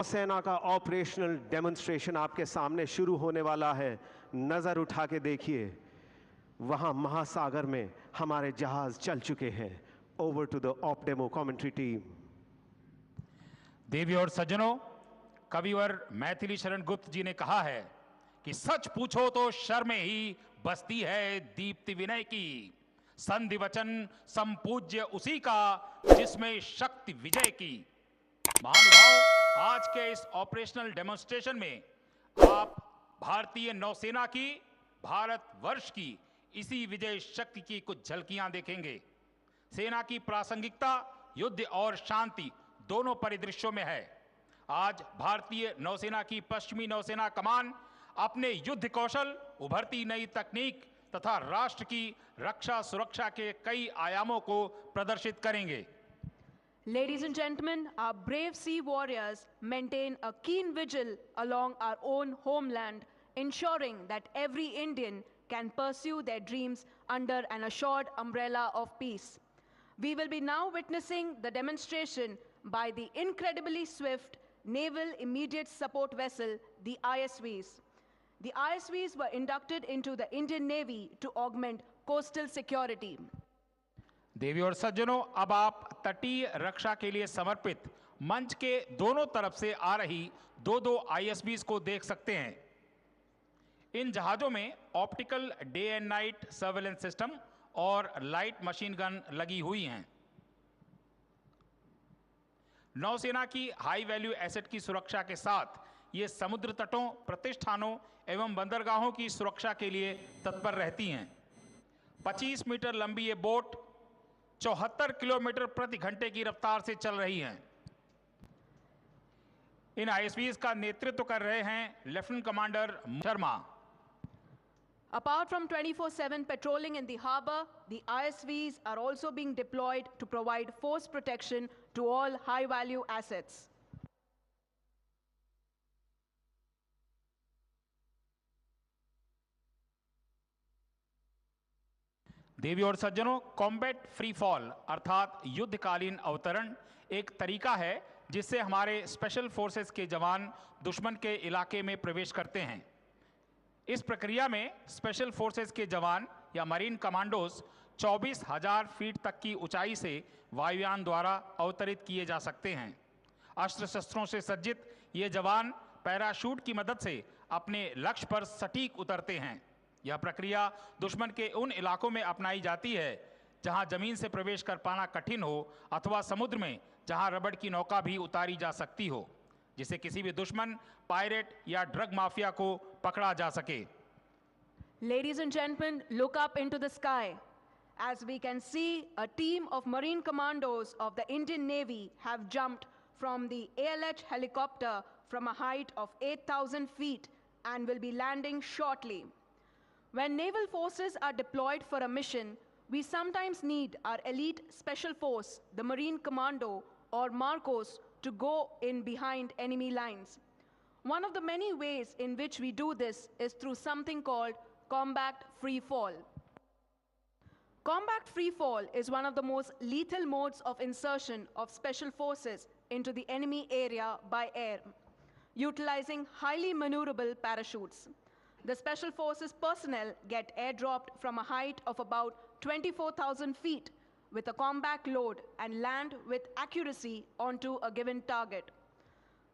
सेना का operational demonstration आपके सामने शुरू होने वाला है। नजर उठा के देखिए, वहां महासागर में हमारे जहाज चल चुके हैं। Over to the op demo commentary team. देवी और सज्जनों, कविवर मैथिली शरण गुप्त जी ने कहा है कि सच पूछो तो शर्म ही बसती है दीप्ति विनय की। संधि वचन संपूज्य उसी का जिसमें शक्ति विजय की। महानुभाव, आज के इस ऑपरेशनल डेमोन्स्ट्रेशन में आप भारतीय नौसेना की, भारत वर्ष की इसी विजय शक्ति की कुछ झलकियां देखेंगे। सेना की प्रासंगिकता युद्ध और शांति दोनों परिदृश्यों में है। आज भारतीय नौसेना की पश्चिमी नौसेना कमान अपने युद्ध कौशल, उभरती नई तकनीक तथा राष्ट्र की रक्षा सुरक्षा के कई आयामों को प्रदर्शित करेंगे। Ladies and gentlemen, our brave sea warriors maintain a keen vigil along our own homeland, ensuring that every Indian can pursue their dreams under an assured umbrella of peace. We will be now witnessing the demonstration by the incredibly swift Naval Immediate Support Vessel, the ISVs. The ISVs were inducted into the Indian Navy to augment coastal security. देवी और सज्जनों, अब आप तटीय रक्षा के लिए समर्पित मंच के दोनों तरफ से आ रही दो आईएसबीज को देख सकते हैं। इन जहाजों में optical day and night surveillance system और लाइट मशीन गन लगी हुई हैं। नौसेना की हाई वैल्यू एसेट की सुरक्षा के साथ ये समुद्र तटों, प्रतिष्ठानों एवं बंदरगाहों की सुरक्षा के लिए तत्पर रहती हैं। 25 मीटर लंबी ये बोट 74 किलोमीटर प्रति घंटे की रफ्तार से चल रही हैं। इन आईएसवीज का नेतृत्व कर रहे हैं lieutenant commander Sharma. Apart from 24/7 patrolling in the harbor, the ISVs are also being deployed to provide force protection to all high-value assets. देवी और सज्जनों, कॉम्बैट फ्री फॉल अर्थात युद्धकालीन अवतरण एक तरीका है जिससे हमारे स्पेशल फोर्सेस के जवान दुश्मन के इलाके में प्रवेश करते हैं। इस प्रक्रिया में स्पेशल फोर्सेस के जवान या मरीन कमांडोज 24,000 फीट तक की ऊंचाई से वायुयान द्वारा अवतरित किए जा सकते हैं। अस्त्र शस्त्रों से सज्जित ये जवान पैराशूट की मदद से अपने लक्ष्य पर सटीक उतरते हैं। यह प्रक्रिया दुश्मन के उन इलाकों में अपनाई जाती है जहां जमीन से प्रवेश कर पाना कठिन हो अथवा समुद्र में जहां रबड़ की नौका भी उतारी जा सकती हो, जिससे किसी भी दुश्मन, पायरेट या ड्रग माफिया को पकड़ा जा सके। Ladies and gentlemen, look up into the sky. As we can see, a team of Marine Commandos of the Indian Navy have jumped from the ALH helicopter from a height of 8,000 feet and will be landing shortly. When naval forces are deployed for a mission, we sometimes need our elite special force, the Marine Commando or Marcos, to go in behind enemy lines. One of the many ways in which we do this is through something called combat free fall. Combat free fall is one of the most lethal modes of insertion of special forces into the enemy area by air, utilizing highly maneuverable parachutes. The Special Forces personnel get airdropped from a height of about 24,000 feet with a combat load and land with accuracy onto a given target.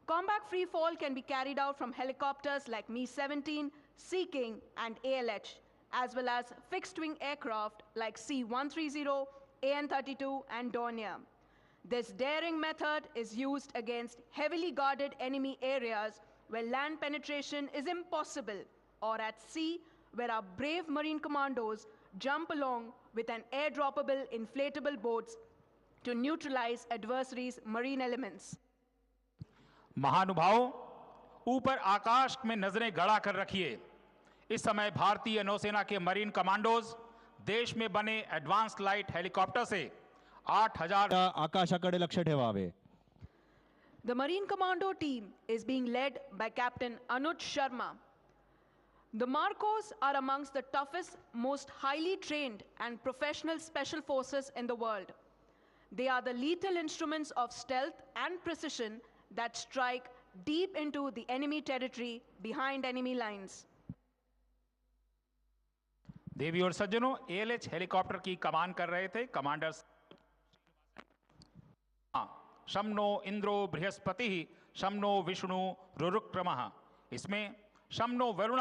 Combat free fall can be carried out from helicopters like Mi-17, Sea King, and ALH, as well as fixed-wing aircraft like C-130, AN-32, and Dornier. This daring method is used against heavily guarded enemy areas where land penetration is impossible, or at sea, where our brave Marine Commandos jump along with an airdroppable inflatable boats to neutralize adversaries' marine elements. महानुभावों, ऊपर आकाश में नजरें गड़ा कर रखिए। इस समय भारतीय नौसेना के मरीन कमांडोज देश में बने एडवांस्ड लाइट हेलीकॉप्टर से 8,000 आकाशाकडे लक्ष ठेवावे। The Marine Commando team is being led by Captain Anuj Sharma. The Marcos are amongst the toughest, most highly trained and professional special forces in the world. They are the lethal instruments of stealth and precision that strike deep into the enemy territory behind enemy lines. देवी और सज्जनों, ALH helicopter की कमान कर रहे थे commander शम्नो इंद्रो Brihaspati शम्नो Vishnu रुरुक्रमः। इसमें शम्नो वरुण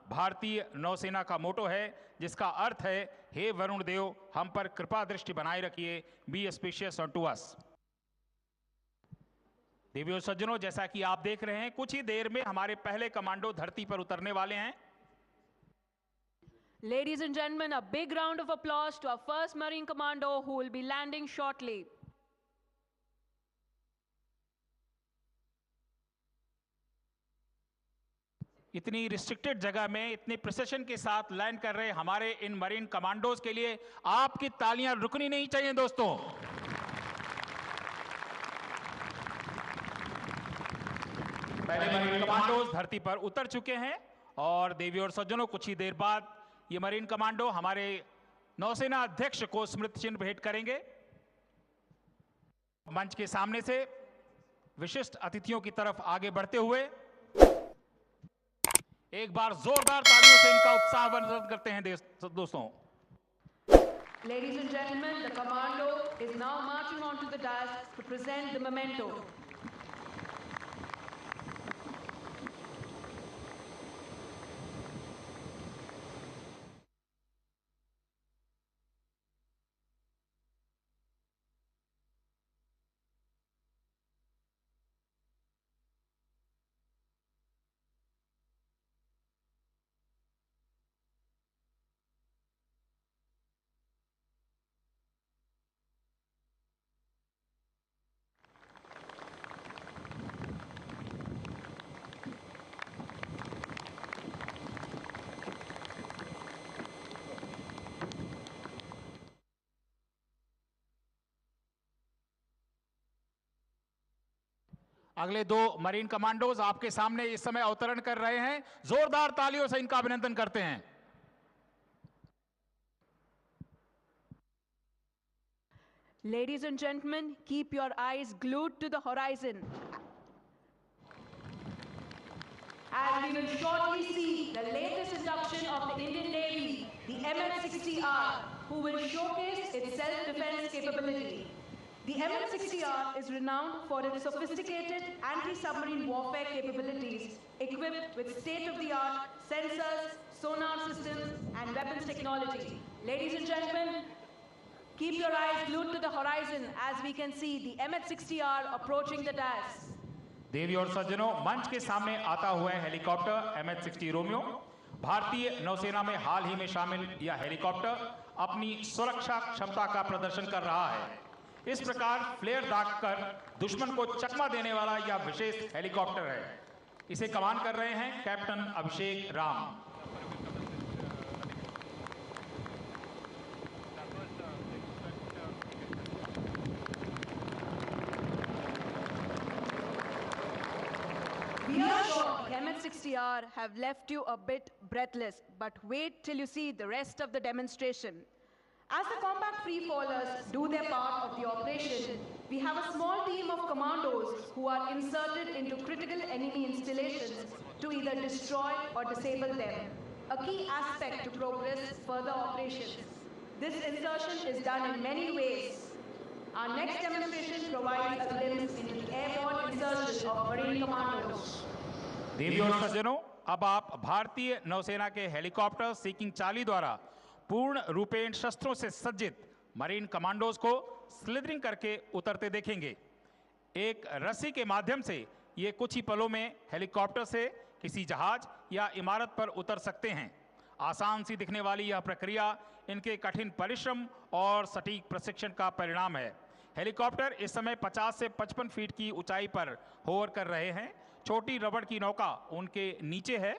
भारतीय नौसेना का मोटो है, जिसका अर्थ है हे वरुण देव, हम पर कृपा दृष्टि बनाए रखिए, बी स्पेशियस ऑन अस। देवी और सज्जनों, जैसा कि आप देख रहे हैं, कुछ ही देर में हमारे पहले कमांडो धरती पर उतरने वाले हैं। Ladies and gentlemen, a big round of applause to our first Marine Commando who will be landing shortly. इतनी रिस्ट्रिक्टेड जगह में इतनी प्रिसिशन के साथ लैंड कर रहे हमारे इन मरीन कमांडोज के लिए आपकी तालियां रुकनी नहीं चाहिए दोस्तों। पहले मरीन कमांडोज धरती पर उतर चुके हैं और देवी और सज्जनों, कुछ ही देर बाद ये मरीन कमांडो हमारे नौसेना अध्यक्ष को स्मृति चिन्ह भेंट करेंगे। मंच के सामने से विशिष्ट अतिथियों की तरफ आगे बढ़ते हुए एक बार जोरदार तालियों से इनका उत्साह वर्धन करते हैं दोस्तों। Ladies and gentlemen, the commando is now marching onto the dais to present the memento. अगले दो मरीन कमांडोज आपके सामने इस समय अवतरण कर रहे हैं। जोरदार तालियों से इनका अभिनंदन करते हैं। Ladies and gentlemen, keep your eyes glued to the horizon, as we will shortly see the latest induction of the Indian Navy, the MH-60R, who will showcase its self-defense capability. The MH-60R is renowned for its sophisticated anti-submarine warfare capabilities, equipped with state-of-the-art sensors, sonar systems, and weapons technology. Ladies and gentlemen, keep your eyes glued to the horizon as we can see the MH-60R approaching the dais. देवी और सज्जनों, मंच के सामने आता हुआ है helicopter MH-60 Romeo. भारतीय नौसेना में हाल ही में शामिल यह हेलीकॉप्टर अपनी सुरक्षा क्षमता का प्रदर्शन कर रहा है। इस प्रकार फ्लेयर दागकर दुश्मन को चकमा देने वाला यह विशेष हेलीकॉप्टर है। इसे कमान कर रहे हैं captain Abhishek Ram. We are sure the MH-60R have left you a bit breathless, but wait till you see the rest of the demonstration. As the combat free-fallers do their part of the operation, we have a small team of commandos who are inserted into critical enemy installations to either destroy or disable them, a key aspect to progress further operations. This insertion is done in many ways. Our next demonstration provides a glimpse into the airborne insertion of Marine Commandos. देवी और सज्जनों, अब आप भारतीय नौसेना के helicopter seeking 40 द्वारा पूर्ण रूपेण शस्त्रों से सज्जित मरीन कमांडोज को स्लिदरिंग करके उतरते देखेंगे। एक रस्सी के माध्यम से ये कुछ ही पलों में हेलीकॉप्टर से किसी जहाज या इमारत पर उतर सकते हैं। आसान सी दिखने वाली यह प्रक्रिया इनके कठिन परिश्रम और सटीक प्रशिक्षण का परिणाम है। हेलीकॉप्टर इस समय 50 से 55 फीट की ऊंचाई पर होवर कर रहे हैं। छोटी रबड़ की नौका उनके नीचे है।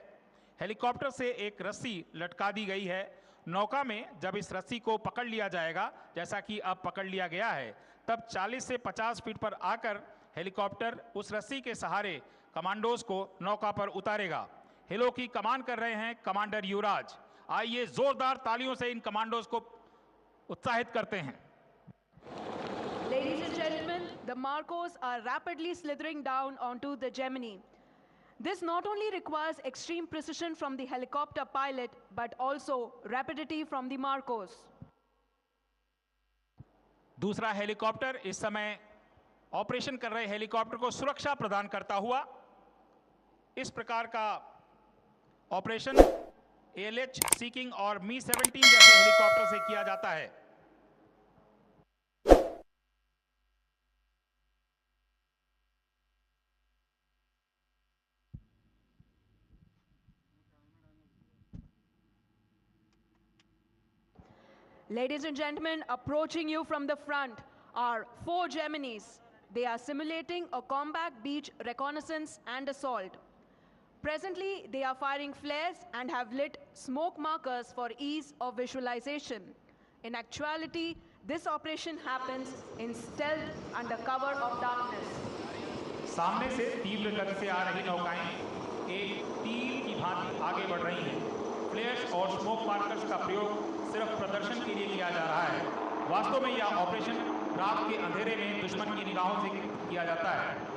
हेलीकॉप्टर से एक रस्सी लटका दी गई है। नौका में जब इस रस्सी को पकड़ लिया जाएगा, जैसा कि अब पकड़ लिया गया है, तब 40 से 50 फीट पर आकर हेलीकॉप्टर उस रस्सी के सहारे कमांडोज को नौका पर उतारेगा। हेलो की कमान कर रहे हैं कमांडर युवराज। आइए जोरदार तालियों से इन कमांडोज को उत्साहित करते हैं। Ladies and gentlemen, the the Marcos are rapidly slithering down onto the Gemini. This not only requires extreme precision from the helicopter pilot, but also rapidity from the Marcos. दूसरा helicopter इस समय operation कर रहे helicopter को सुरक्षा प्रदान करता हुआ इस प्रकार का ऑपरेशन ALH सीकिंग और मी-17 जैसे हेलीकॉप्टर से किया जाता है। Ladies and gentlemen, approaching you from the front are 4 Geminis. They are simulating a combat beach reconnaissance and assault. Presently, they are firing flares and have lit smoke markers for ease of visualization. In actuality, this operation happens in stealth under cover of darkness. सामने से तीव्र गति से आ रही नौकाएं एक तीर की भांति आगे बढ़ रही हैं। फ्लेयर्स और स्मोक मार्कर्स का प्रयोग सिर्फ प्रदर्शन के लिए किया जा रहा है। वास्तव में यह ऑपरेशन रात के अंधेरे में दुश्मन की निगाहों से किया जाता है।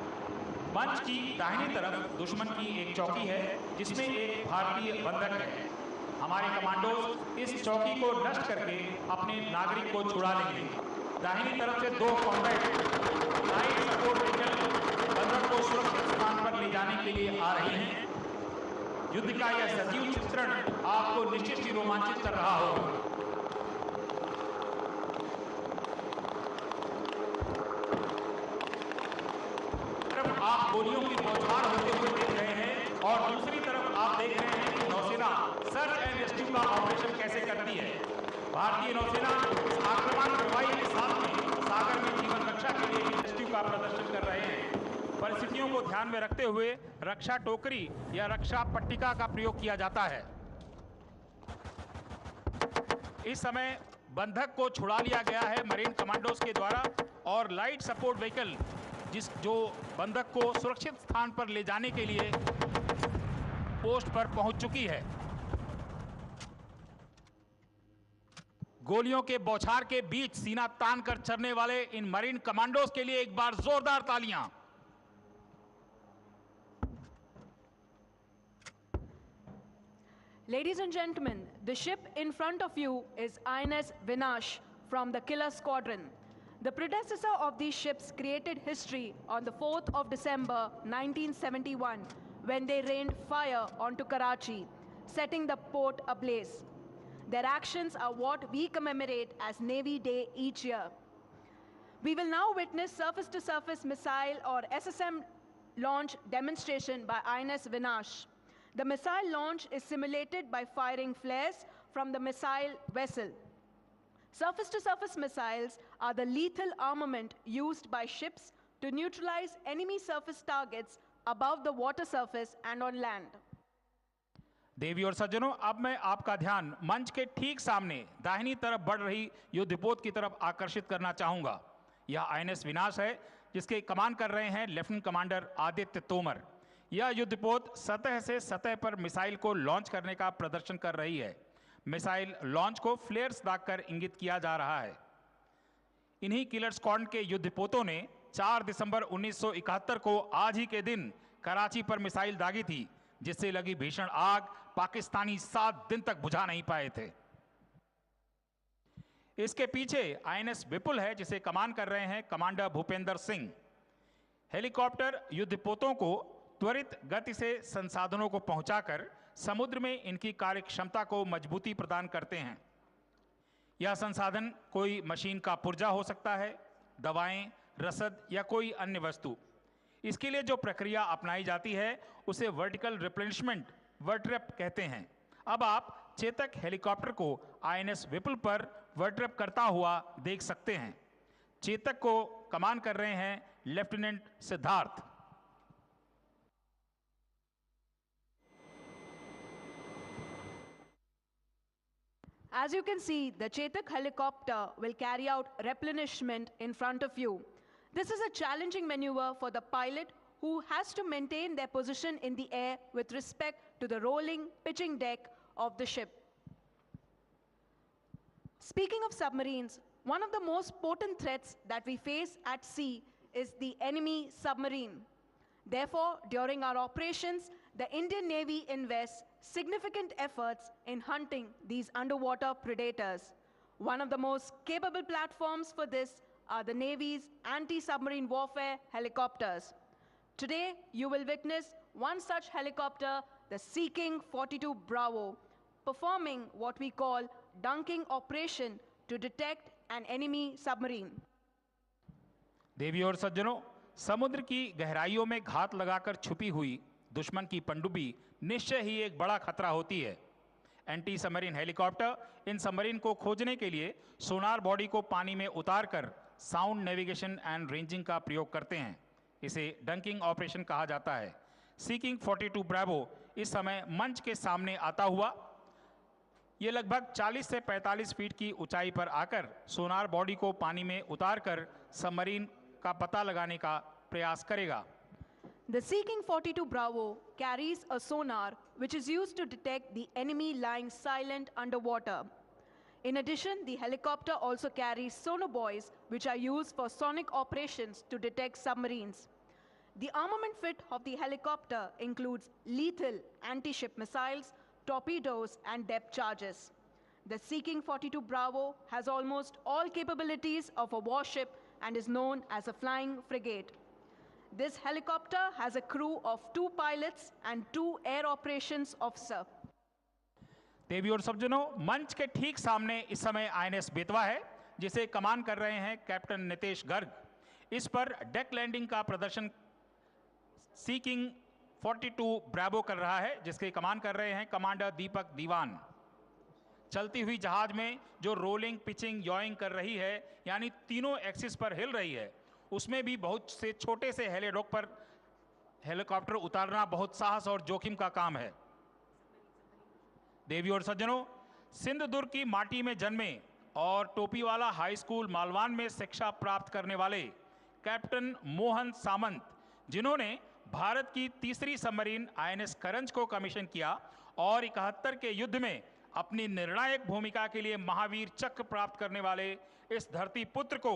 मंच की दाहिनी तरफ दुश्मन की एक चौकी है जिसमें एक भारतीय बंधक है। हमारे कमांडोज इस चौकी को नष्ट करके अपने नागरिक को छुड़ा लेंगे। दाहिनी तरफ से 2 कॉम्बैट लाइट सपोर्ट व्हीकल बंधक को सुरक्षित स्थान पर ले जाने के लिए आ रही हैं। युद्ध का यह सजीव चित्रण आपको निश्चित ही रोमांचित कर रहा होगा। आप गोलियों की बौछार होते हुए देख रहे हैं और दूसरी तरफ आप देख रहे हैं कि नौसेना सर्च एंड रेस्क्यू का ऑपरेशन कैसे करती है। भारतीय नौसेना आक्रमण हवाई के साथ में सागर में जीवन रक्षा के लिए रेस्क्यू का प्रदर्शन कर रहे हैं। परिस्थितियों को ध्यान में रखते हुए रक्षा टोकरी या रक्षा पट्टिका का प्रयोग किया जाता है। इस समय बंधक को छुड़ा लिया गया है मरीन कमांडोज के द्वारा और लाइट सपोर्ट व्हीकल जो बंधक को सुरक्षित स्थान पर ले जाने के लिए पोस्ट पर पहुंच चुकी है। गोलियों के बौछार के बीच सीना तान कर चलने वाले इन मरीन कमांडोज के लिए एक बार जोरदार तालियां। Ladies and gentlemen, the ship in front of you is INS Vinash from the Killer Squadron. The predecessor of these ships created history on the 4th of December 1971 when they rained fire onto Karachi, setting the port ablaze. Their actions are what we commemorate as Navy Day each year. We will now witness surface-to-surface missile or SSM launch demonstration by INS Vinash. The missile launch is simulated by firing flares from the missile vessel. Surface-to-surface missiles are the lethal armament used by ships to neutralize enemy surface targets above the water surface and on land. देवी और सज्जनों, अब मैं आपका ध्यान मंच के ठीक सामने दाहिनी तरफ बढ़ रही युद्धपोत की तरफ आकर्षित करना चाहूंगा। यह INS विनाश है जिसके कमान कर रहे हैं लेफ्टिनेंट कमांडर आदित्य तोमर। यह युद्धपोत सतह से सतह पर मिसाइल को लॉन्च करने का प्रदर्शन कर रही है। मिसाइल लॉन्च को फ्लेयर्स दागकर इंगित किया जा रहा है। इन्हीं किलर स्क्वाड्रन के युद्धपोतों ने 4 दिसंबर 1971 को आज ही के दिन कराची पर मिसाइल दागी थी, जिससे लगी भीषण आग पाकिस्तानी 7 दिन तक बुझा नहीं पाए थे। इसके पीछे INS विपुल है जिसे कमान कर रहे हैं कमांडर भूपेंद्र सिंह। हेलीकॉप्टर युद्धपोतों को त्वरित गति से संसाधनों को पहुंचाकर समुद्र में इनकी कार्य क्षमता को मजबूती प्रदान करते हैं। यह संसाधन कोई मशीन का पुर्जा हो सकता है, दवाएं, रसद या कोई अन्य वस्तु। इसके लिए जो प्रक्रिया अपनाई जाती है उसे वर्टिकल रिप्लेनिशमेंट वर्टरेप कहते हैं। अब आप चेतक हेलीकॉप्टर को INS विपुल पर वर्टरेप करता हुआ देख सकते हैं। चेतक को कमान कर रहे हैं lieutenant Siddharth. As you can see, the Chetak helicopter will carry out replenishment in front of you. This is a challenging maneuver for the pilot who has to maintain their position in the air with respect to the rolling, pitching deck of the ship. Speaking of submarines, one of the most potent threats that we face at sea is the enemy submarine. Therefore, during our operations, the Indian Navy invests significant efforts in hunting these underwater predators. One of the most capable platforms for this are the Navy's anti-submarine warfare helicopters. Today, you will witness one such helicopter, the Sea King 42 Bravo, performing what we call dunking operation to detect an enemy submarine. देवी और सज्जनों, समुद्र की गहराइयों में घात लगाकर छुपी हुई दुश्मन की पनडुब्बी निश्चय ही एक बड़ा खतरा होती है। एंटी सबमरीन हेलीकॉप्टर इन सबमरीन को खोजने के लिए सोनार बॉडी को पानी में उतारकर साउंड नेविगेशन एंड रेंजिंग का प्रयोग करते हैं। इसे डंकिंग ऑपरेशन कहा जाता है। सी किंग 42 ब्रावो इस समय मंच के सामने आता हुआ ये लगभग 40 से 45 फीट की ऊंचाई पर आकर सोनार बॉडी को पानी में उतारकर सबमरीन का पता लगाने का प्रयास करेगा। The Sea King 42 Bravo carries a sonar which is used to detect the enemy lying silent underwater. In addition, the helicopter also carries sonobuoys which are used for sonic operations to detect submarines. The armament fit of the helicopter includes lethal anti-ship missiles, torpedoes, and depth charges. The Sea King 42 Bravo has almost all capabilities of a warship and is known as a flying frigate. This helicopter has a crew of 2 pilots and 2 air operations officer. देवी और सज्जनों, मंच के ठीक सामने इस समय INS Betwa है जिसे कमान कर रहे हैं कैप्टन नितेश गर्ग। इस पर डेक लैंडिंग का प्रदर्शन सी किंग 42 ब्रावो कर रहा है जिसके कमान कर रहे हैं कमांडर दीपक दीवान। चलती हुई जहाज में जो रोलिंग, पिचिंग, यॉइंग कर रही है यानी तीनों एक्सिस पर हिल रही है, उसमें भी बहुत से छोटे से हेलीडॉक पर हेलीकॉप्टर उतारना बहुत साहस और जोखिम का काम है। देवी और सज्जनों, सिंधुदुर्ग की माटी में जन्मे और टोपीवाला हाई स्कूल मालवान में शिक्षा प्राप्त करने वाले कैप्टन मोहन सामंत, जिन्होंने भारत की तीसरी सबमरीन आईएनएस करंज को कमीशन किया और 71 के युद्ध में अपनी निर्णायक भूमिका के लिए महावीर चक्र प्राप्त करने वाले इस धरती पुत्र को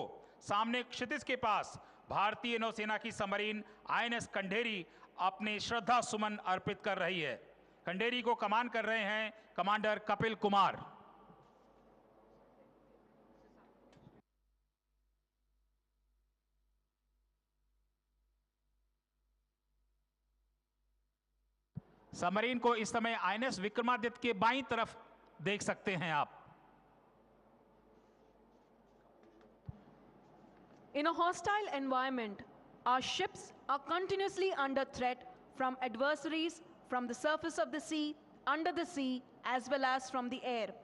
सामने क्षितिज के पास भारतीय नौसेना की सबमरीन आईएनएस कंढेरी अपने श्रद्धा सुमन अर्पित कर रही है। कंढेरी को कमान कर रहे हैं कमांडर कपिल कुमार। सबमरीन को इस समय आईएनएस विक्रमादित्य के बाईं तरफ देख सकते हैं आप। In a hostile environment, our ships are continuously under threat from adversaries from the surface of the sea, under the sea, as well as from the air.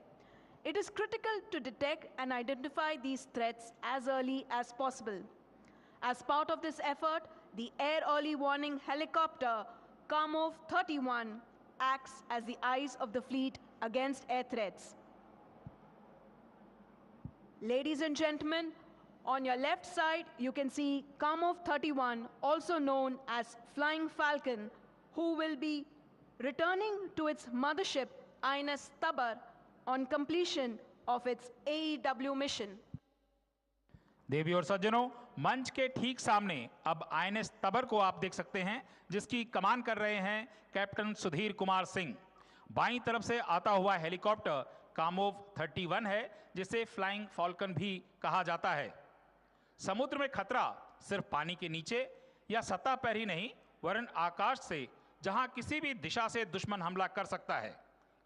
It is critical to detect and identify these threats as early as possible. As part of this effort, the Air Early Warning Helicopter Kamov 31 acts as the eyes of the fleet against air threats. Ladies and gentlemen, on your left side, you can see Kamov 31, also known as Flying Falcon, who will be returning to its mothership, INS Tabar, on completion of its AEW mission. देवी और सज्जनों, मंच के ठीक सामने अब INS तबर को आप देख सकते हैं जिसकी कमान कर रहे हैं कैप्टन सुधीर कुमार सिंह। बाईं तरफ से आता हुआ हेलीकॉप्टर कामोव 31 है जिसे फ्लाइंग फॉल्कन भी कहा जाता है। समुद्र में खतरा सिर्फ पानी के नीचे या सतह पर ही नहीं वरन आकाश से, जहां किसी भी दिशा से दुश्मन हमला कर सकता है।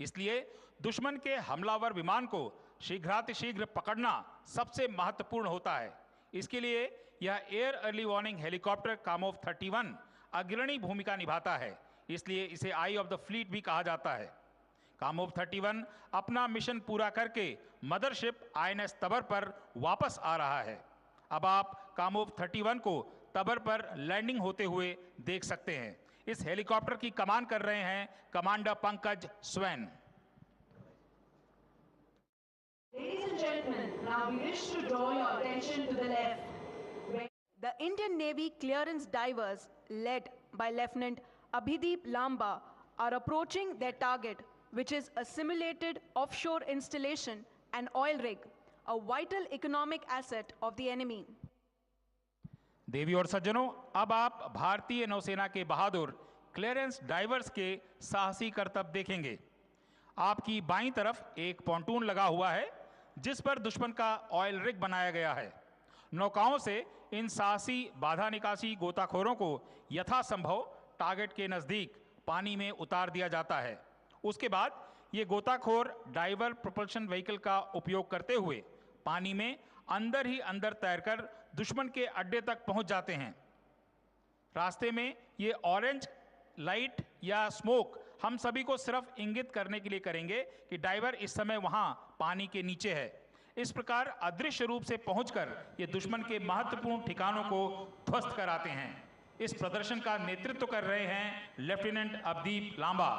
इसलिए दुश्मन के हमलावर विमान को शीघ्रातिशीघ्र पकड़ना सबसे महत्वपूर्ण होता है। इसके लिए यह air early warning helicopter Kamov 31 अग्रणी भूमिका निभाता है, इसलिए इसे आई ऑफ द फ्लीट भी कहा जाता है। कामोव 31 अपना मिशन पूरा करके मदरशिप आईएनएस तबर पर वापस आ रहा है। अब आप कामोव 31 को तबर पर लैंडिंग होते हुए देख सकते हैं। इस हेलीकॉप्टर की कमान कर रहे हैं commander Pankaj swan. Ladies and gentlemen, now we wish to draw your attention to the left. The Indian Navy clearance divers, led by Lieutenant Abhideep Lamba, are approaching their target, which is a simulated offshore installation and oil rig, a vital economic asset of the enemy. देवी और सज्जनों, अब आप भारतीय नौसेना के बहादुर clearance diverse के साहसी करतब देखेंगे। आपकी बाईं तरफ एक पॉन्टून लगा हुआ है जिस पर दुश्मन का ऑयल रिग बनाया गया है। नौकाओं से इन साहसी बाधा निकासी गोताखोरों को यथासंभव टारगेट के नजदीक पानी में उतार दिया जाता है। उसके बाद ये गोताखोर डाइवर प्रोपल्शन व्हीकल का उपयोग करते हुए पानी में अंदर ही अंदर तैरकर दुश्मन के अड्डे तक पहुंच जाते हैं। रास्ते में ये ऑरेंज लाइट या स्मोक हम सभी को सिर्फ इंगित करने के लिए करेंगे कि डाइवर इस समय वहां पानी के नीचे है। इस प्रकार अदृश्य रूप से पहुंचकर ये दुश्मन के महत्वपूर्ण ठिकानों को ध्वस्त कराते हैं। इस प्रदर्शन का नेतृत्व कर रहे हैं lieutenant Avdeep Lamba.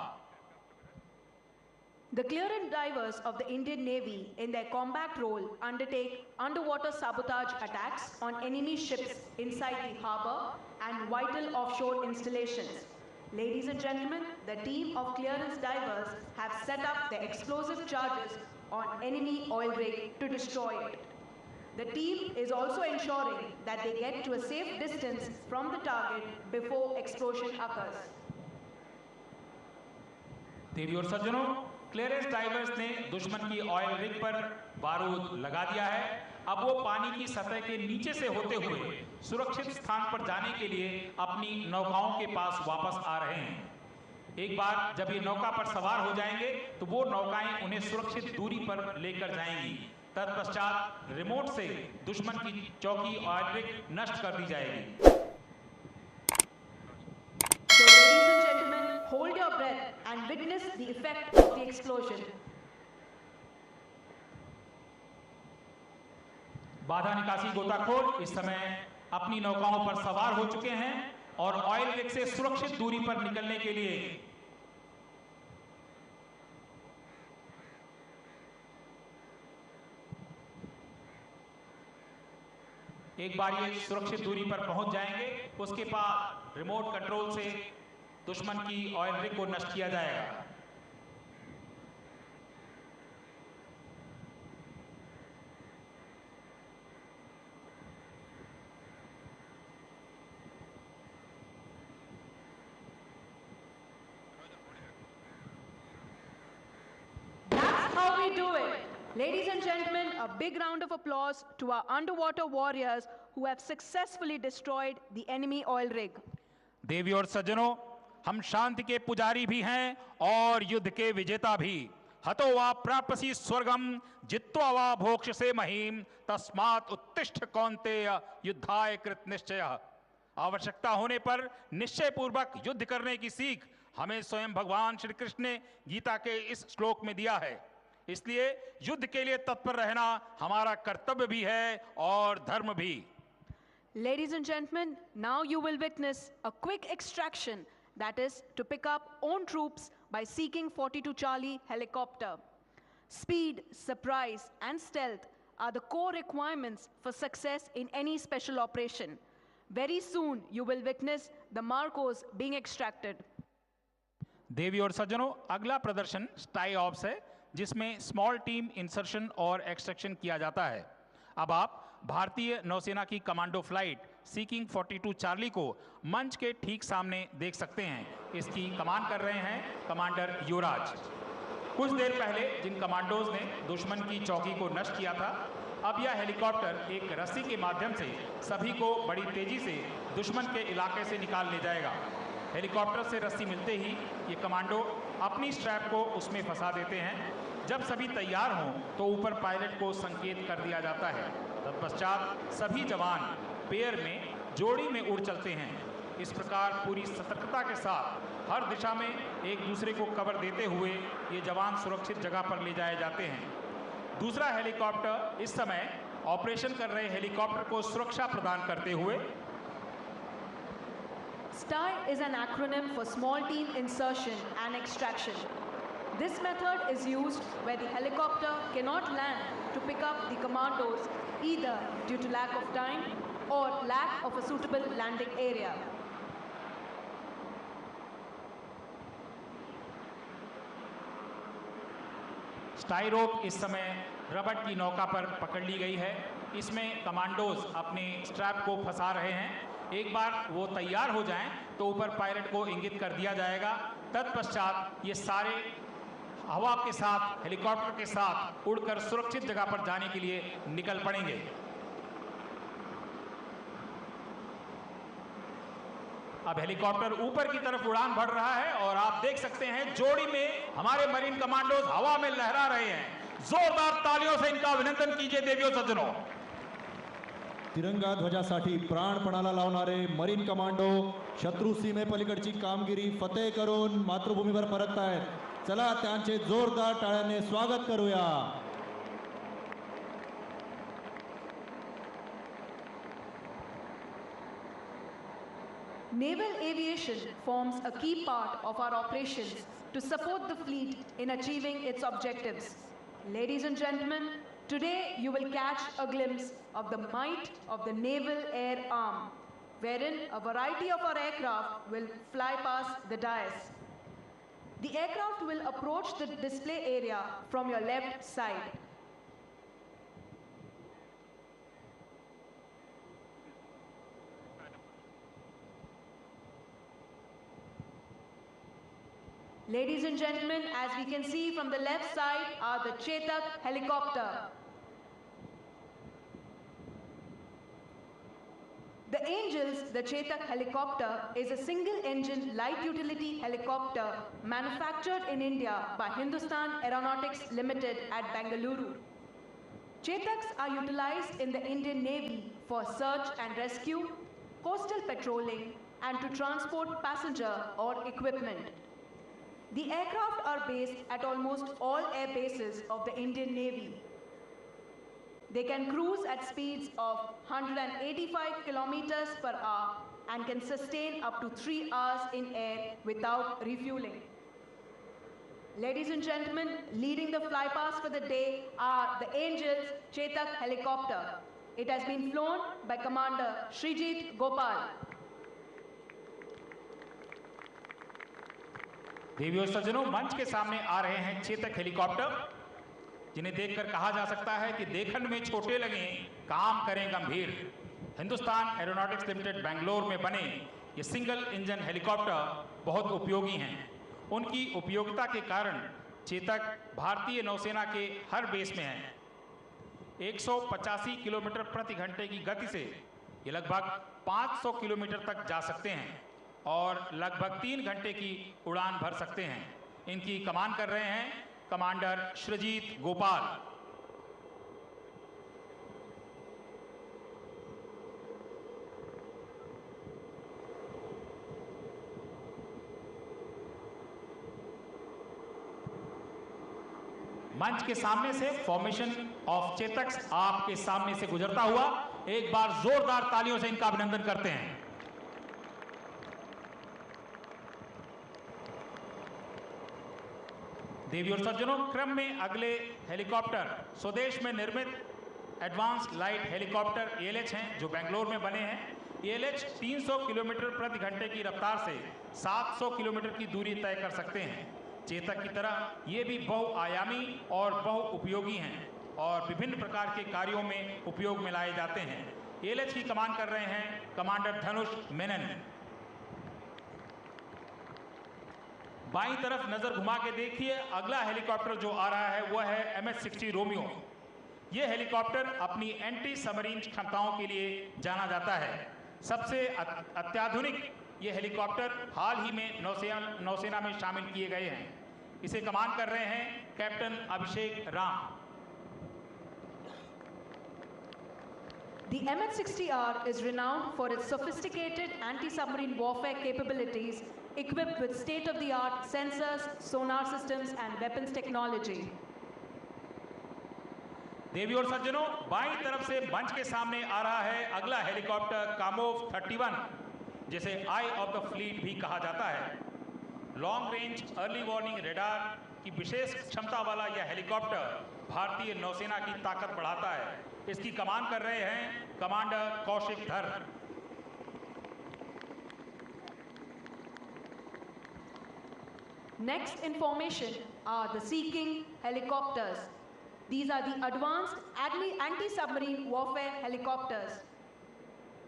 The clearance divers of the Indian Navy, in their combat role, undertake underwater sabotage attacks on enemy ships inside the harbor and vital offshore installations. Ladies and gentlemen, the team of clearance divers have set up the explosive charges on enemy oil rig to destroy it. The team is also ensuring that they get to a safe distance from the target before explosion occurs. देवी और सज्जनों, clearance diverse ने दुश्मन की oil rig पर बारूद लगा दिया है। अब वो पानी की सतह के नीचे से होते हुए सुरक्षित स्थान पर जाने के लिए अपनी नौकाओं के पास वापस आ रहे हैं। एक बार जब ये नौका पर सवार हो जाएंगे तो वो नौकाएं उन्हें सुरक्षित दूरी पर लेकर जाएंगी। तत्पश्चात रिमोट से दुश्मन की चौकी ऑयल रिग नष्ट कर दी जाएगी। So ladies and gentlemen, hold your breath and witness the effect of the explosion. बाधा निकासी गोताखोर इस समय अपनी नौकाओं पर सवार हो चुके हैं और ऑयल रिग से सुरक्षित दूरी पर निकलने के लिए एक बार ये सुरक्षित दूरी पर पहुंच जाएंगे, उसके बाद रिमोट कंट्रोल से दुश्मन की ऑयल रिग को नष्ट किया जाएगा। That's how we do it. Ladies and gentlemen, a big round of applause to our underwater warriors who have successfully destroyed the enemy oil rig. देवी और सज्जनों, हम शांति के पुजारी भी हैं और युद्ध के विजेता भी। हतो वा प्राप्यसि स्वर्गम जित्वा वा भोक्ष से महीम तस्मात् उत्तिष्ठ कौन्तेय युद्धाय कृत निश्चयः। आवश्यकता होने पर निश्चय पूर्वक युद्ध करने की सीख हमें स्वयं भगवान श्री कृष्ण ने गीता के इस श्लोक में दिया है। इसलिए युद्ध के लिए तत्पर रहना हमारा कर्तव्य भी है और धर्म भी। Ladies and gentlemen, now you will witness a quick extraction, that is to pick up own troops by seeking 42 Charlie helicopter. Speed, surprise and stealth are the core requirements for success in any special operation. Very soon you will witness the Marcos being extracted. देवी और सज्जनों, अगला प्रदर्शन स्टाई ops है जिसमें small team insertion और extraction किया जाता है। अब आप भारतीय नौसेना की कमांडो फ्लाइट सीकिंग 42 चार्ली को मंच के ठीक सामने देख सकते हैं। इसकी कमान कर रहे हैं कमांडर युवराज। कुछ देर पहले जिन कमांडोज ने दुश्मन की चौकी को नष्ट किया था, अब यह हेलीकॉप्टर एक रस्सी के माध्यम से सभी को बड़ी तेजी से दुश्मन के इलाके से निकाल ले जाएगा। हेलीकॉप्टर से रस्सी मिलते ही ये कमांडो अपनी स्ट्रैप को उसमें फंसा देते हैं। जब सभी तैयार हों तो ऊपर पायलट को संकेत कर दिया जाता है। तत्पश्चात सभी जवान पेयर में जोड़ी में उड़ चलते हैं। इस प्रकार पूरी सतर्कता के साथ हर दिशा में एक दूसरे को कवर देते हुए ये जवान सुरक्षित जगह पर ले जाए जाते हैं। दूसरा हेलीकॉप्टर इस समय ऑपरेशन कर रहे हेलीकॉप्टर को सुरक्षा प्रदान करते हुए STAR is an acronym for Small Team Insertion and Extraction. This method is used where the helicopter cannot land to pick up the commandos either due to lack of time or lack of a suitable landing area. स्टाई रोप इस समय रबट की नौका पर पकड़ ली गई है। इसमें commandos अपने स्ट्रैप को फंसा रहे हैं। एक बार वो तैयार हो जाएं तो ऊपर पायलट को इंगित कर दिया जाएगा। तत्पश्चात ये सारे हवा के साथ, हेलीकॉप्टर के साथ उड़कर सुरक्षित जगह पर जाने के लिए निकल पड़ेंगे। अब हेलीकॉप्टर ऊपर की तरफ उड़ान भर रहा है और आप देख सकते हैं जोड़ी में हमारे मरीन कमांडोज हवा में लहरा रहे हैं। जोरदार तालियों से इनका अभिनंदन कीजिए देवियों सज्जनों। तिरंगा ध्वजासाठी प्राणपणाला लावणारे मरीन कमांडो शत्रू सीमेपलीकडची कामगिरी फतेह करून मातृभूमीवर परतत आहेत। चला त्यांचे जोरदार टाळ्याने स्वागत करूया। Naval aviation forms a key part of our operations to support the fleet in achieving its objectives. Ladies and gentlemen, today you will catch a glimpse of the might of the Naval Air Arm, wherein a variety of our aircraft will fly past the dais. The aircraft will approach the display area from your left side. Ladies and gentlemen, as we can see from the left side are the Chetak helicopter. The Angels, the Chetak helicopter, is a single-engine light utility helicopter manufactured in India by Hindustan Aeronautics Limited at Bengaluru. Chetaks are utilized in the Indian Navy for search and rescue, coastal patrolling, and to transport passenger or equipment. The aircraft are based at almost all air bases of the Indian Navy. They can cruise at speeds of 185 kilometers per hour and can sustain up to 3 hours in air without refueling. Ladies and gentlemen, leading the flypast for the day are the Angels Chetak helicopter. It has been flown by Commander Srijit Gopal. देवियों सज्जनों, मंच के सामने आ रहे हैं Chetak helicopter, जिन्हें देखकर कहा जा सकता है कि देखन में छोटे लगे, काम करें गंभीर। हिंदुस्तान एरोनॉटिक्स लिमिटेड बेंगलोर में बने ये सिंगल इंजन हेलीकॉप्टर बहुत उपयोगी हैं। उनकी उपयोगिता के कारण चेतक भारतीय नौसेना के हर बेस में हैं। 185 किलोमीटर प्रति घंटे की गति से ये लगभग 500 किलोमीटर तक जा सकते हैं और लगभग 3 घंटे की उड़ान भर सकते हैं। इनकी कमान कर रहे हैं कमांडर श्रीजीत गोपाल। मंच के सामने से फॉर्मेशन ऑफ चेतक्स आपके सामने से गुजरता हुआ एक बार जोरदार तालियों से इनका अभिनंदन करते हैं। देवी और सज्जनों, क्रम में अगले हेलीकॉप्टर स्वदेश में निर्मित एडवांस लाइट हेलीकॉप्टर ALH हैं, जो बेंगलोर में बने हैं। ALH 300 किलोमीटर प्रति घंटे की रफ्तार से 700 किलोमीटर की दूरी तय कर सकते हैं। चेतक की तरह ये भी बहुआयामी और बहुउपयोगी हैं और विभिन्न प्रकार के कार्यों में उपयोग में लाए जाते हैं। ALH की कमान कर रहे हैं कमांडर धनुष मेनन। बाईं तरफ नजर घुमा के देखिए, अगला हेलीकॉप्टर जो आ रहा है वह है MS-60 रोमियो। यह हेलीकॉप्टर अपनी एंटी सबमरीन क्षमताओं के लिए जाना जाता है। सबसे अत्याधुनिक ये हेलीकॉप्टर हाल ही में नौसेना में शामिल किए गए हैं। इसे कमान कर रहे हैं captain Abhishek Ram. The MS-60R is renowned for its sophisticated anti-submarine warfare capabilities, equipped with state-of-the-art sensors, sonar systems, and weapons technology. देवी और सज्जनों, बाईं तरफ से मंच के सामने आ रहा है अगला हेलीकॉप्टर कामोव 31, जिसे आई ऑफ द फ्लीट भी कहा जाता है। Long range early warning radar की विशेष क्षमता वाला यह हेलीकॉप्टर भारतीय नौसेना की ताकत बढ़ाता है। इसकी कमान कर रहे हैं कमांडर कौशिक धर। Next in formation are the Sea King helicopters. These are the advanced anti-submarine warfare helicopters.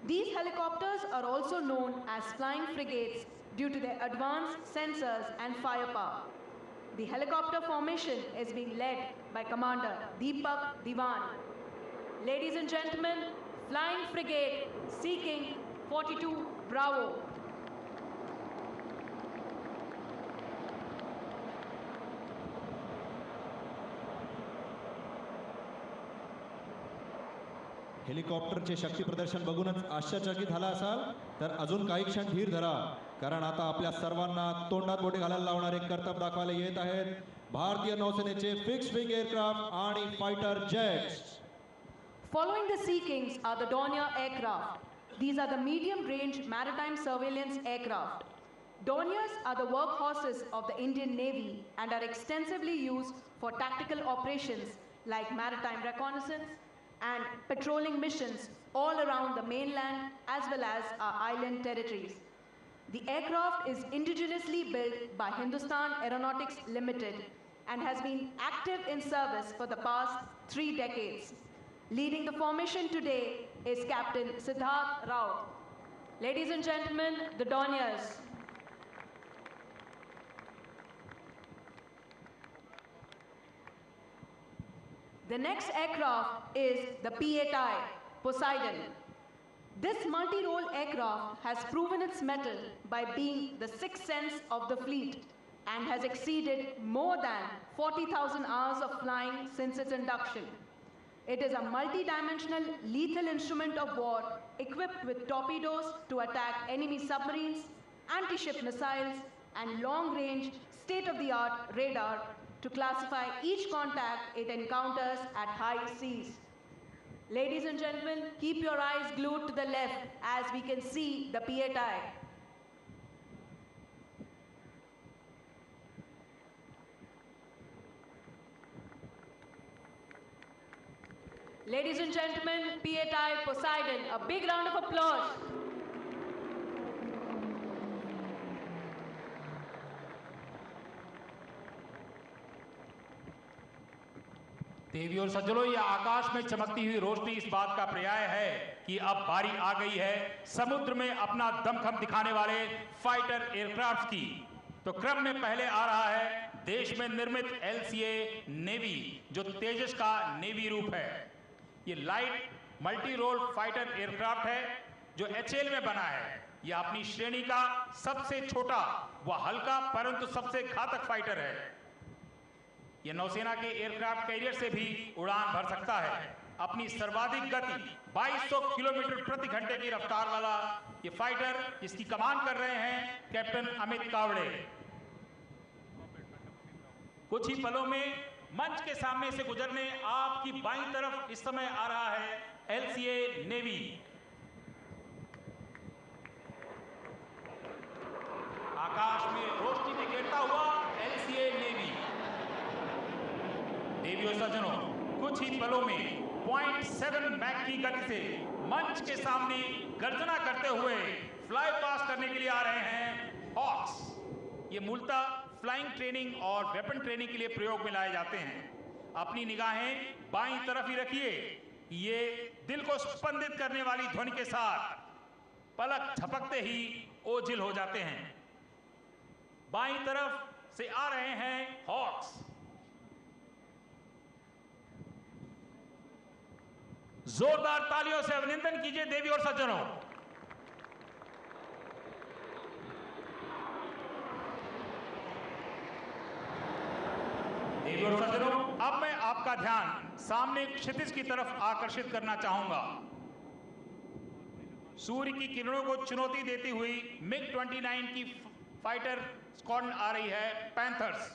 These helicopters are also known as flying frigates due to their advanced sensors and firepower. The helicopter formation is being led by Commander Deepak Diwan. Ladies and gentlemen, Flying Frigate seeking 42 Bravo. हेलिकॉप्टरचे शक्ती प्रदर्शन बघूनच आश्चर्यचकित झाला असाल तर अजून काही क्षण धीर धरा, कारण आता आपल्या सर्वांना तोंडात बोटे घालायला लावणारे कर्तव्य दाखवायला येत आहेत भारतीय नौसेनेचे फिक्स्ड विंग एअरक्राफ्ट आणि fighter jets. Following the Sea Kings are the Dornier aircraft. These are the medium-range maritime surveillance aircraft. Dorniers are the workhorses of the Indian Navy and are extensively used for tactical operations like maritime reconnaissance and patrolling missions all around the mainland as well as our island territories. The aircraft is indigenously built by Hindustan Aeronautics Limited and has been active in service for the past 3 decades. Leading the formation today is Captain Siddharth Rao. Ladies and gentlemen, the Dorniers. The next aircraft is the P-8I, Poseidon. This multi-role aircraft has proven its mettle by being the sixth sense of the fleet and has exceeded more than 40,000 hours of flying since its induction. It is a multi-dimensional lethal instrument of war equipped with torpedoes to attack enemy submarines, anti-ship missiles, and long-range, state-of-the-art radar to classify each contact it encounters at high seas. Ladies and gentlemen, keep your eyes glued to the left as we can see the P-8I. Ladies and gentlemen, P-8I Poseidon, a big round of applause. देवी और सज्जनों, यह आकाश में चमकती हुई रोशनी इस बात का पर्याय है कि अब बारी आ गई है समुद्र में अपना दमखम दिखाने वाले फाइटर एयरक्राफ्ट की। तो क्रम में पहले आ रहा है देश में निर्मित LCA नेवी, जो तेजस का नेवी रूप है। ये light multi role fighter aircraft है जो HAL में बना है। यह अपनी श्रेणी का सबसे छोटा व हल्का परंतु सबसे घातक फाइटर है। यह नौसेना के एयरक्राफ्ट कैरियर से भी उड़ान भर सकता है। अपनी सर्वाधिक गति 2200 किलोमीटर प्रति घंटे की रफ्तार वाला ये फाइटर, इसकी कमान कर रहे हैं कैप्टन अमित कावड़े। कुछ ही पलों में मंच के सामने से गुजरने आपकी बाईं तरफ इस समय आ रहा है LCA नेवी। आकाश में रोशनी बिखेरता हुआ LCA नेवी। देवी और सज्जनों, कुछ ही पलों में 0.7 मैक की गति से मंच के सामने गर्जना करते हुए फ्लाई पास करने के लिए आ रहे हैं हॉक्स। ये मूलतः फ्लाइंग ट्रेनिंग और वेपन ट्रेनिंग के लिए प्रयोग में लाए जाते हैं। अपनी निगाहें बाईं तरफ ही रखिए। ये दिल को स्पंदित करने वाली ध्वनि के साथ पलक झपकते ही ओझिल हो जाते हैं। बाईं तरफ से आ रहे हैं हॉक्स। जोरदार तालियों से अभिनंदन कीजिए देवी और सज्जनों। देवी और सज्जनों, अब मैं आपका ध्यान सामने क्षितिज की तरफ आकर्षित करना चाहूंगा। सूर्य की किरणों को चुनौती देती हुई MiG-29 की फाइटर स्क्वाड्रन आ रही है पैंथर्स।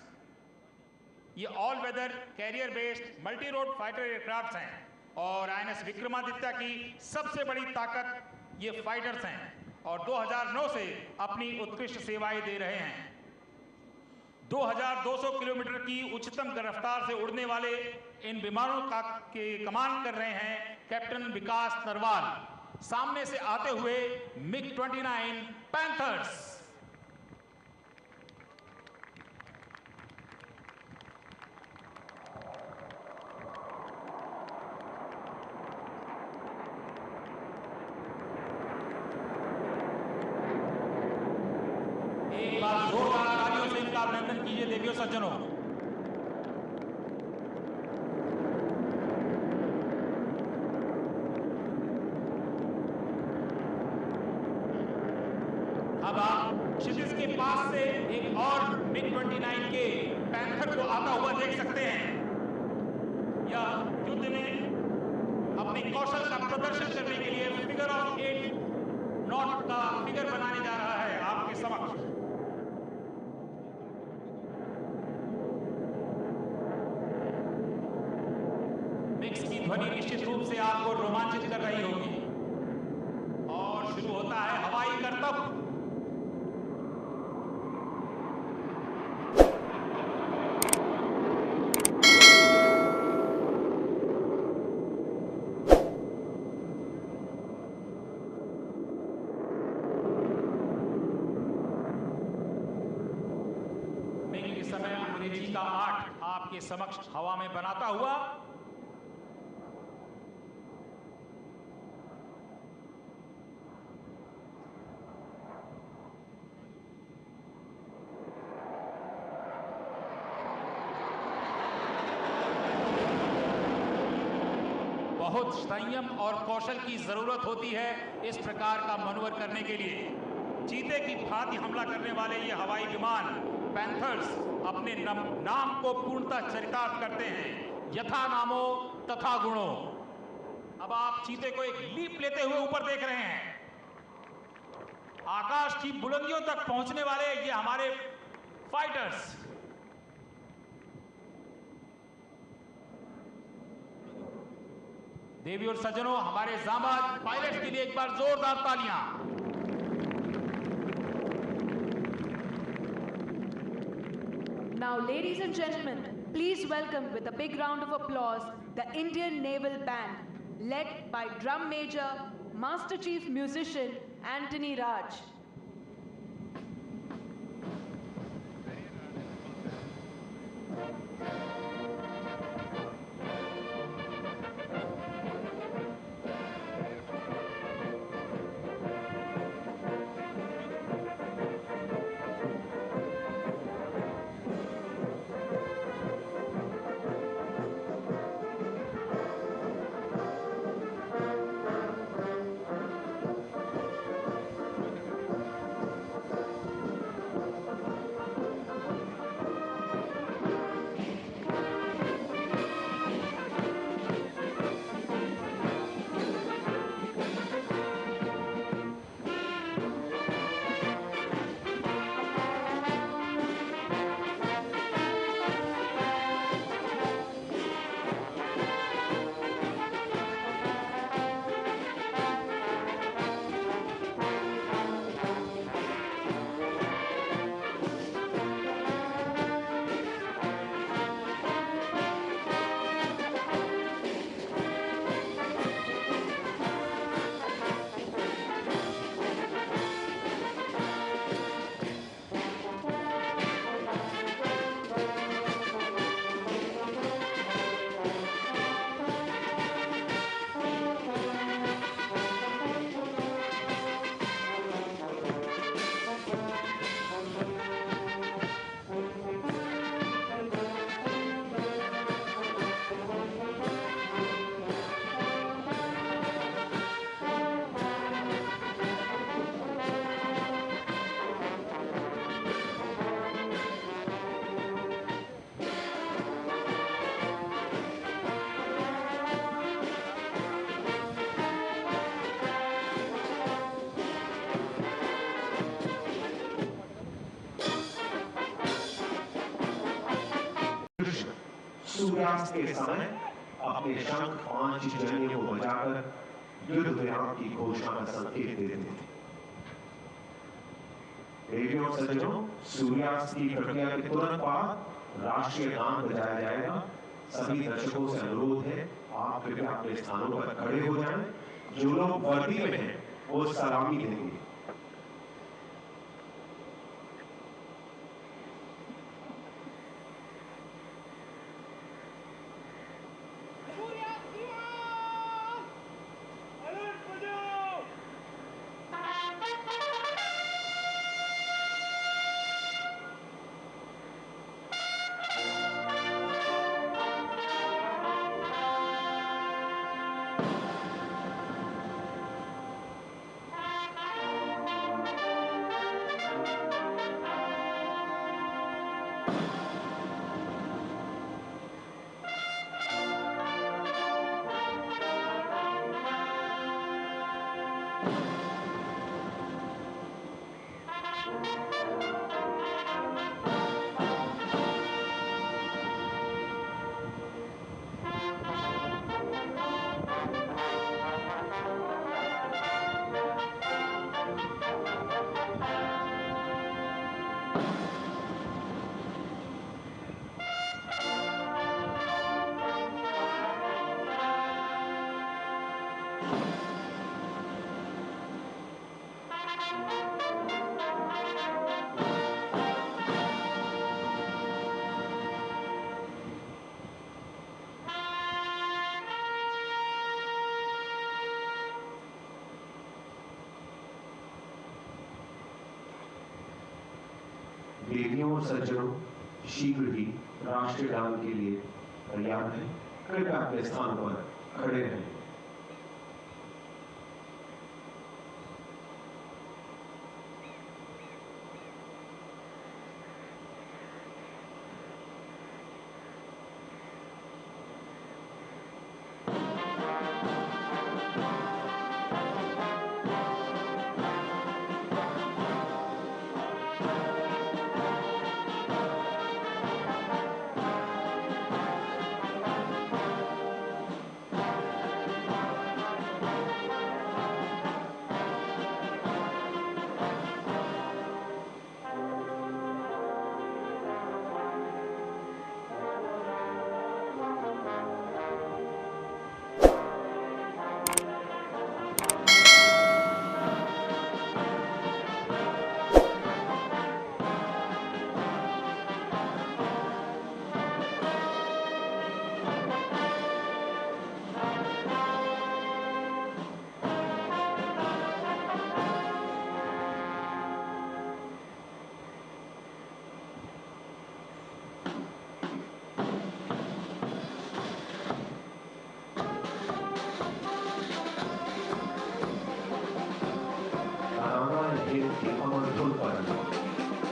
ये all weather carrier based multi road fighter aircraft हैं और INS विक्रमादित्य की सबसे बड़ी ताकत ये फाइटर्स हैं और 2009 से अपनी उत्कृष्ट सेवाएं दे रहे हैं। 2200 किलोमीटर की उच्चतम रफ्तार से उड़ने वाले इन विमानों के कमान कर रहे हैं कैप्टन विकास नरवाल। सामने से आते हुए MiG-29 पैंथर्स। अभिनंदन कीजिए देवी और सज्जनों। अब आप क्षितिज के पास से एक और MiG-29 के पैंथर को आता हुआ देख सकते हैं। यह युद्ध में अपने कौशल का प्रदर्शन करने के लिए फिगर ऑफ 8 नॉट का फिगर बनाने जा रहा है आपके समक्ष। मिक्स की ध्वनि निश्चित रूप से आपको रोमांचित कर रही होगी और शुरू होता है हवाई करतब। समय अंग्रेजी का 8 आपके समक्ष हवा में बनाता हुआ बहुत संयम और कौशल की जरूरत होती है इस प्रकार का मनोवर करने के लिए। चीते की भांति हमला करने वाले ये हवाई विमान पैंथर्स अपने नाम को पूर्णतः चरितार्थ करते हैं, यथा नामो तथा गुणो। अब आप चीते को एक लीप लेते हुए ऊपर देख रहे हैं। आकाश की बुलंदियों तक पहुंचने वाले ये हमारे फाइटर्स। देवी और सज्जनों, हमारे जांबाज पायलट के लिए एक बार जोरदार तालियां। Now, ladies and gentlemen, please welcome with a big round of applause the Indian Naval Band, led by Drum Major, Master Chief Musician Anthony Raj. सूर्यास्त के समय अपने शंख 5 जनियों को बजाकर युद्ध विराम की घोषणा का संकेत देते थे। देवियों और सज्जनों, सूर्यास्त की प्रक्रिया के तुरंत बाद राष्ट्रीय गान बजाया जाएगा। सभी दर्शकों से अनुरोध है, आप कृपया अपने स्थानों पर खड़े हो जाएं। जो लोग वर्दी में हैं वो सलामी देंगे। देवियों और सज्जनों, शीघ्र ही राष्ट्रीय गान के लिए तैयार हैं। कृपया अपने स्थान पर खड़े रहें।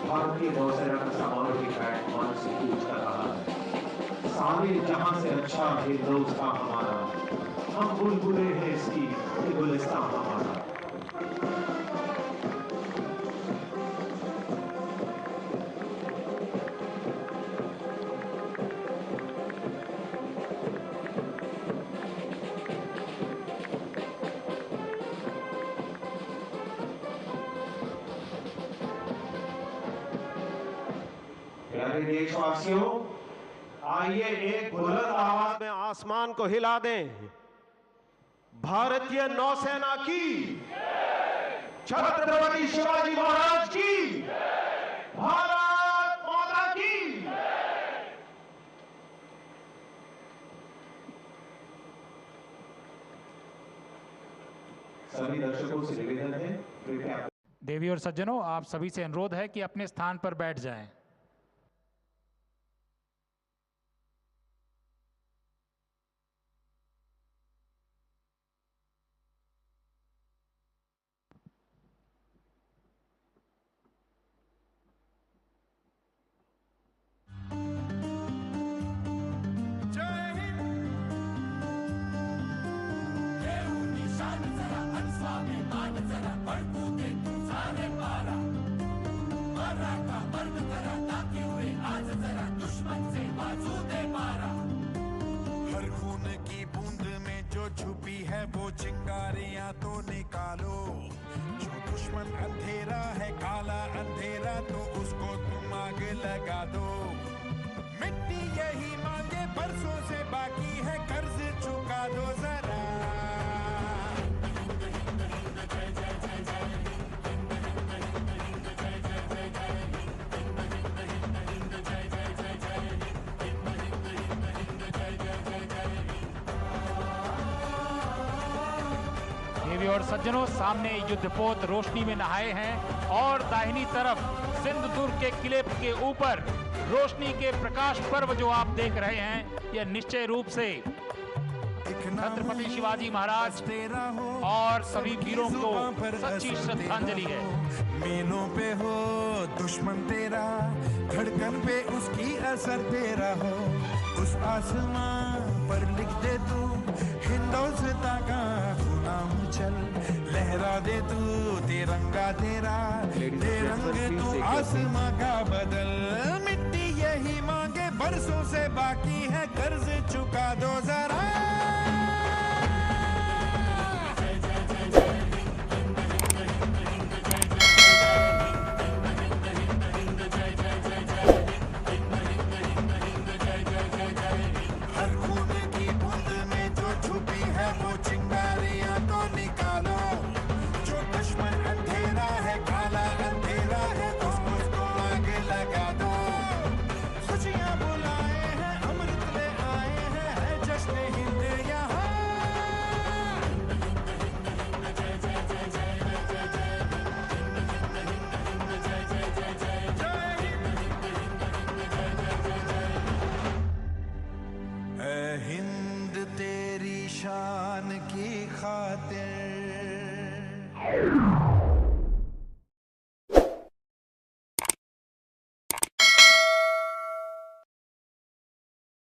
भारतीय नौसेना का समारोही बैट मान से कूच कर रहा है। सारे जहां से अच्छा हिंदुस्तान हमारा, हम बुलबुले हैं इसकी, ये गुलिस्तान हमारा। प्यारे देशवासियों, आइए एक बुलंद आवाज में आसमान को हिला दें। भारतीय नौसेना की, छत्रपति शिवाजी महाराज की, भारत माता की। सभी दर्शकों से निवेदन है, कृपया देवी और सज्जनों, आप सभी से अनुरोध है कि अपने स्थान पर बैठ जाएं। हर खून की बूंद में जो छुपी है वो चिंगारियां तो निकालो। जो दुश्मन अंधेरा है, काला अंधेरा, तो उसको तुम आग लगा दो। मिट्टी यही मांगे, बरसों से बाकी है, कर्ज चुका दो जरा। देवी और सज्जनों, सामने युद्धपोत रोशनी में नहाए हैं और दाहिनी तरफ सिंधुदुर्ग के किले के ऊपर रोशनी के प्रकाश पर्व जो आप देख रहे हैं, यह निश्चय रूप से छत्रपति शिवाजी महाराज और सभी वीरों को सच्ची श्रद्धांजलि है। मीनों पे हो दुश्मन तेरा, धड़कन पे उसकी असर तेरा हो। उस आसमां पर लिख दे तू हिंदुस्तां का नाम, चल लहरा दे तू तिरंगा तेरा, रंग तू आसमां का बदल। मिट्टी यही मांगे, बरसों से बाकी है, कर्ज चुका दो जरा। हर खून की बूंद में जो छुपी है वो चिंगारियां तो निकालो। जो दुश्मन अंधेरा है, काला अंधेरा है, उसको आग लगा दो। खुशियां बुलाए हैं, अमृत ले आए हैं, है जश्न है।